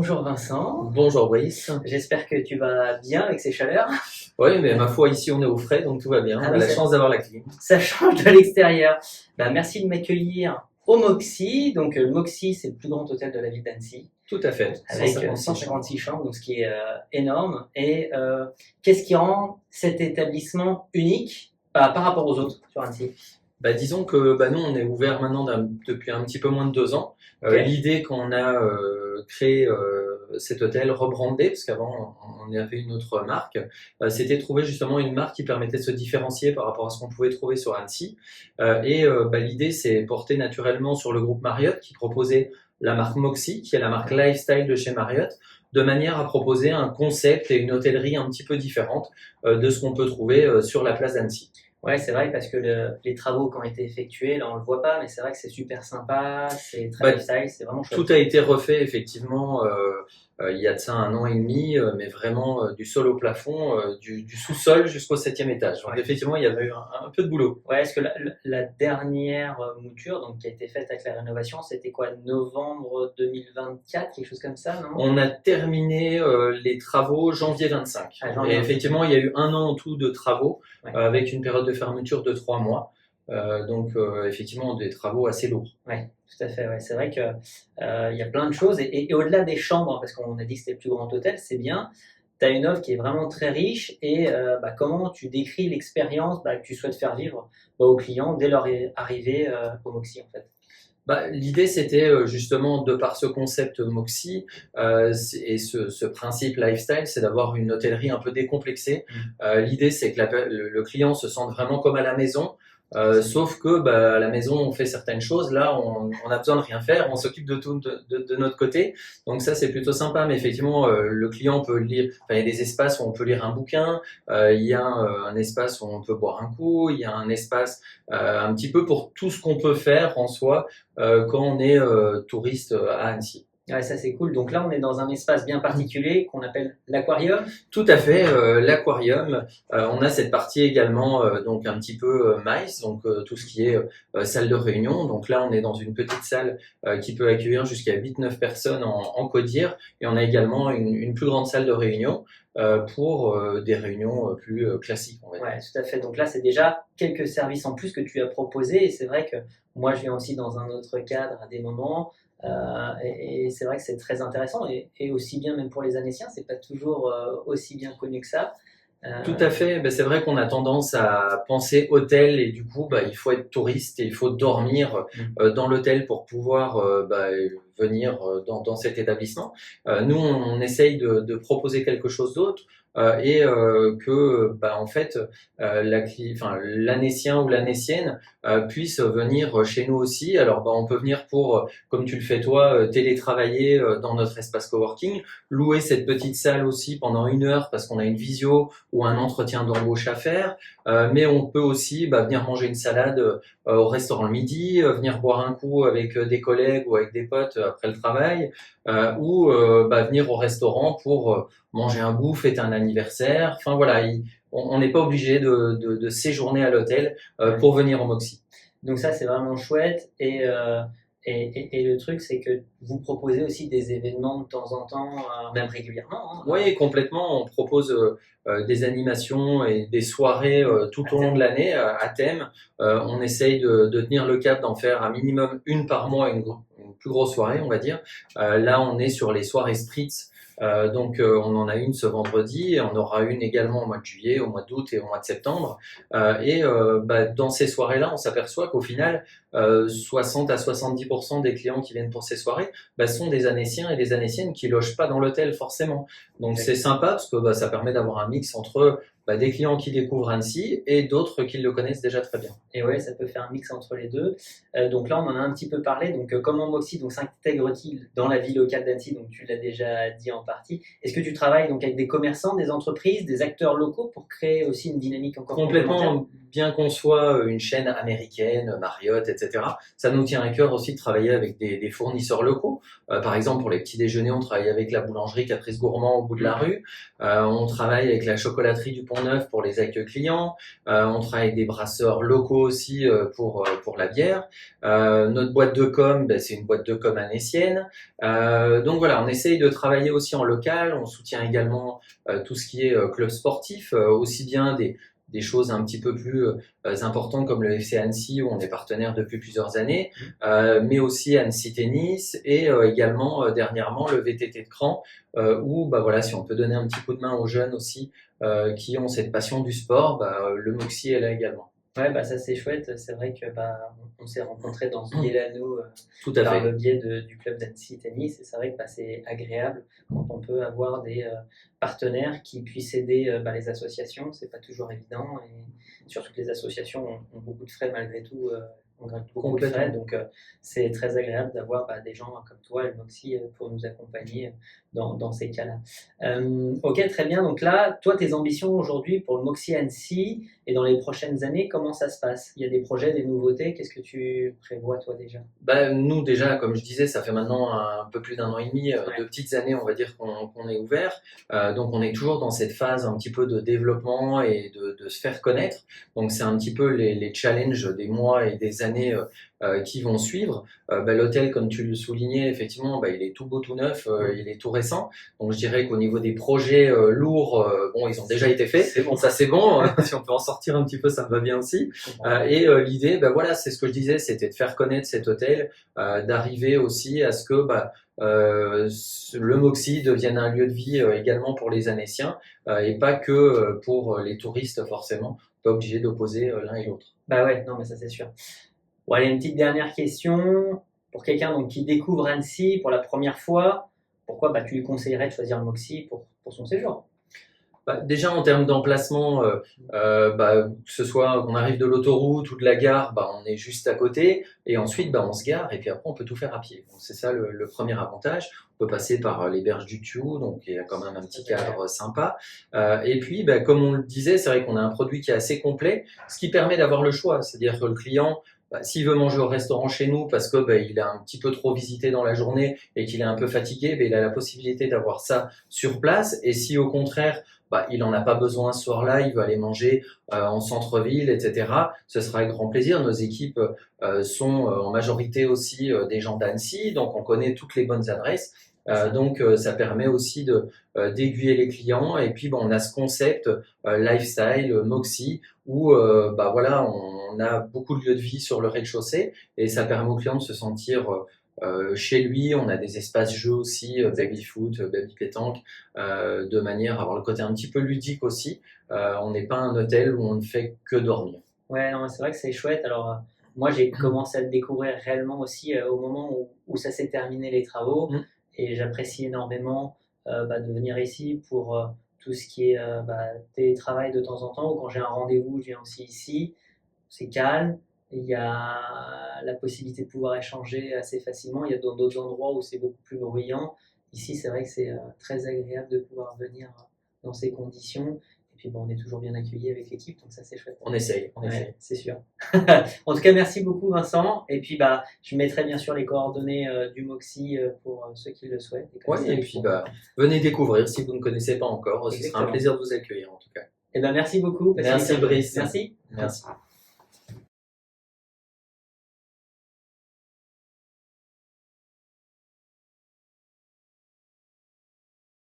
Bonjour Vincent, Bonjour Brice. j'espère que tu vas bien avec ces chaleurs. Oui, mais ma foi, ici on est au frais, donc tout va bien. Ah On a oui, la ça, chance d'avoir la clim. ça change de l'extérieur. Merci de m'accueillir au Moxy. Donc le Moxy, c'est le plus grand hôtel de la ville d'Annecy, Tout à fait. avec 156 156 chambres, donc ce qui est énorme. Et qu'est-ce qui rend cet établissement unique par rapport aux autres sur Annecy? Disons que nous, on est ouvert maintenant depuis un petit peu moins de 2 ans. Ok. L'idée quand on a créé cet hôtel rebrandé, parce qu'avant on avait une autre marque, c'était de trouver justement une marque qui permettait de se différencier par rapport à ce qu'on pouvait trouver sur Annecy. L'idée, c'est porté naturellement sur le groupe Marriott qui proposait la marque Moxy, qui est la marque lifestyle de chez Marriott, de manière à proposer un concept et une hôtellerie un petit peu différente de ce qu'on peut trouver sur la place d'Annecy. Ouais, c'est vrai parce que les travaux qui ont été effectués, là on le voit pas, mais c'est vrai que c'est super sympa, c'est très Bah, lifestyle, c'est vraiment Tout chouette. a été refait effectivement il y a de ça 1 an et demi, mais vraiment du sol au plafond, du sous-sol jusqu'au 7e étage. Donc Ouais. effectivement, il y avait eu un peu de boulot. Ouais, est-ce que la dernière mouture donc, qui a été faite avec la rénovation, c'était quoi, novembre 2024, quelque chose comme ça, non? On a terminé les travaux janvier 25. Ah, janvier Et 25. effectivement, il y a eu 1 an en tout de travaux, Ouais. avec une période de fermeture de 3 mois. Effectivement, des travaux assez lourds. Ouais, tout à fait. Ouais. C'est vrai que il y a plein de choses et au-delà des chambres, parce qu'on a dit que c'était le plus grand hôtel, c'est bien. Tu as une offre qui est vraiment très riche et comment tu décris l'expérience que tu souhaites faire vivre aux clients dès leur arrivée au Moxy en fait. L'idée, c'était justement, de par ce concept Moxy et ce principe lifestyle, c'est d'avoir une hôtellerie un peu décomplexée. L'idée, c'est que le client se sente vraiment comme à la maison. Sauf que à la maison, on fait certaines choses. Là, on a besoin de rien faire. On s'occupe de tout de notre côté. Donc ça, c'est plutôt sympa. Mais effectivement, le client peut lire. Enfin, il y a des espaces où on peut lire un bouquin. Il y a un espace où on peut boire un coup. Il y a un espace un petit peu pour tout ce qu'on peut faire en soi quand on est touriste à Annecy. Ouais, ça c'est cool. Donc là, on est dans un espace bien particulier qu'on appelle l'aquarium. Tout à fait, l'aquarium. On a cette partie également, donc un petit peu MICE, donc tout ce qui est salle de réunion. Donc là, on est dans une petite salle qui peut accueillir jusqu'à 8-9 personnes en CODIR. Et on a également une plus grande salle de réunion pour des réunions plus classiques, on va dire. Ouais, tout à fait. Donc là, c'est déjà quelques services en plus que tu as proposés. Et c'est vrai que moi, je viens aussi dans un autre cadre à des moments. Et c'est vrai que c'est très intéressant. Et aussi bien, même pour les Annéciens, c'est pas toujours aussi bien connu que ça. Tout à fait. C'est vrai qu'on a tendance à penser hôtel et du coup, il faut être touriste et il faut dormir dans l'hôtel pour pouvoir venir dans cet établissement. Nous, on essaye de proposer quelque chose d'autre en fait, l'Annécien ou l'Annécienne puisse venir chez nous aussi. Alors, on peut venir pour, comme tu le fais toi, télétravailler dans notre espace coworking, louer cette petite salle aussi pendant 1 heure parce qu'on a une visio ou un entretien d'embauche à faire, mais on peut aussi venir manger une salade au restaurant le midi, venir boire un coup avec des collègues ou avec des potes après le travail, ou venir au restaurant pour manger un bout, fêter un anniversaire. Enfin voilà, on n'est pas obligé de séjourner à l'hôtel pour venir au Moxy. Donc ça, c'est vraiment chouette. Et le truc, c'est que vous proposez aussi des événements de temps en temps, même régulièrement. Hein. Oui, complètement. On propose des animations et des soirées tout au long de l'année à thème. On essaye de tenir le cap, d'en faire un minimum une par mois, une plus grosse soirée, on va dire. Là, on est sur les soirées Spritz. On en a une ce vendredi et on aura une également au mois de juillet, au mois d'août et au mois de septembre. Dans ces soirées-là, on s'aperçoit qu'au final, 60 à 70% des clients qui viennent pour ces soirées sont des Annéciens et des Annéciennes qui logent pas dans l'hôtel forcément. Donc c'est sympa parce que ça permet d'avoir un mix entre des clients qui découvrent Annecy et d'autres qui le connaissent déjà très bien. Et ouais, ça peut faire un mix entre les deux. Donc là, on en a un petit peu parlé. Donc comment Moxy s'intègre-t-il dans la vie locale d'Annecy? Donc tu l'as déjà dit en partie. Est-ce que tu travailles donc avec des commerçants, des entreprises, des acteurs locaux pour créer aussi une dynamique encore complémentaire? Complètement, bien qu'on soit une chaîne américaine, Marriott, etc., ça nous tient à cœur aussi de travailler avec des fournisseurs locaux. Par exemple, pour les petits déjeuners, on travaille avec la boulangerie Caprice Gourmand au bout de la rue. On travaille avec la chocolaterie du Pont-Neuf pour les accueils clients. On travaille avec des brasseurs locaux aussi pour la bière. Notre boîte de com, ben, c'est une boîte de com annécienne. Donc voilà, on essaye de travailler aussi en local. On soutient également tout ce qui est club sportif, aussi bien des choses un petit peu plus importantes comme le FC Annecy où on est partenaire depuis plusieurs années, mais aussi Annecy Tennis et également dernièrement le VTT de Cran où bah voilà, si on peut donner un petit coup de main aux jeunes aussi qui ont cette passion du sport, bah, le Moxy est là également. Ouais, bah ça c'est chouette. C'est vrai que on s'est rencontrés dans ce biais-là, nous, Tout à par fait. le biais du club d'Annecy Tennis. Et c'est vrai que c'est agréable quand on peut avoir des partenaires qui puissent aider les associations. C'est pas toujours évident. Et surtout que les associations ont beaucoup de frais malgré tout. On gratte beaucoup de frais. Donc c'est très agréable d'avoir des gens comme toi, le Moxy, pour nous accompagner dans ces cas-là. Ok, très bien. Donc là, toi, tes ambitions aujourd'hui pour le Moxy Annecy et dans les prochaines années, comment ça se passe? Il y a des projets, des nouveautés. Qu'est-ce que tu prévois, toi, déjà? Bah, nous, déjà, comme je disais, ça fait maintenant un peu plus d'1 an et demi, Ouais. 2 petites années, on va dire, qu'on est ouvert. Donc, on est toujours dans cette phase un petit peu de développement et de se faire connaître. Donc, c'est un petit peu les challenges des mois et des années qui vont suivre. L'hôtel, comme tu le soulignais, effectivement, il est tout beau, tout neuf, il est tout récent. Donc, je dirais qu'au niveau des projets lourds, bon, ils ont déjà été faits. C'est bon. Ça, c'est bon. Si on peut en sortir un petit peu, ça me va bien aussi. Et l'idée, voilà, c'est ce que je disais, c'était de faire connaître cet hôtel, d'arriver aussi à ce que le Moxy devienne un lieu de vie également pour les Annéciens et pas que pour les touristes forcément, pas obligé d'opposer l'un et l'autre. Bah ouais, non, mais ça c'est sûr. Bon, allez, une petite dernière question. Pour quelqu'un donc, qui découvre Annecy pour la première fois, pourquoi tu lui conseillerais de choisir le Moxy pour son séjour? Déjà en termes d'emplacement, que ce soit qu'on arrive de l'autoroute ou de la gare, on est juste à côté et ensuite on se gare et puis après on peut tout faire à pied. Donc c'est ça le premier avantage. On peut passer par les berges du Thioux, donc il y a quand même un petit cadre sympa. Et puis comme on le disait, c'est vrai qu'on a un produit qui est assez complet, ce qui permet d'avoir le choix. C'est-à-dire que le client, s'il veut manger au restaurant chez nous parce que il a un petit peu trop visité dans la journée et qu'il est un peu fatigué, il a la possibilité d'avoir ça sur place. Et si au contraire il en a pas besoin ce soir-là, il veut aller manger en centre-ville, etc., ce sera avec grand plaisir. Nos équipes sont en majorité aussi des gens d'Annecy, donc on connaît toutes les bonnes adresses. Donc ça permet aussi d'aiguiller les clients. Et puis on a ce concept lifestyle Moxy où voilà, on a beaucoup de lieux de vie sur le rez-de-chaussée et ça permet aux clients de se sentir chez lui. On a des espaces jeux aussi, baby foot, baby pétanque, de manière à avoir le côté un petit peu ludique aussi. On n'est pas un hôtel où on ne fait que dormir. Ouais, non, c'est vrai que c'est chouette. Alors, moi, j'ai commencé à le découvrir réellement aussi au moment où ça s'est terminé les travaux. Et j'apprécie énormément de venir ici pour tout ce qui est télétravail de temps en temps. Ou quand j'ai un rendez-vous, je viens aussi ici. C'est calme. Il y a la possibilité de pouvoir échanger assez facilement. Il y a d'autres endroits où c'est beaucoup plus bruyant. Ici, c'est vrai que c'est très agréable de pouvoir venir dans ces conditions. Et puis, on est toujours bien accueillis avec l'équipe, donc ça, c'est chouette. On essaye, c'est sûr. En tout cas, merci beaucoup, Vincent. Et puis, je mettrai bien sûr les coordonnées du Moxy pour ceux qui le souhaitent. Et puis, venez découvrir si vous ne connaissez pas encore. Ce sera un plaisir de vous accueillir, en tout cas. Merci beaucoup. Merci, Brice. Merci. Merci.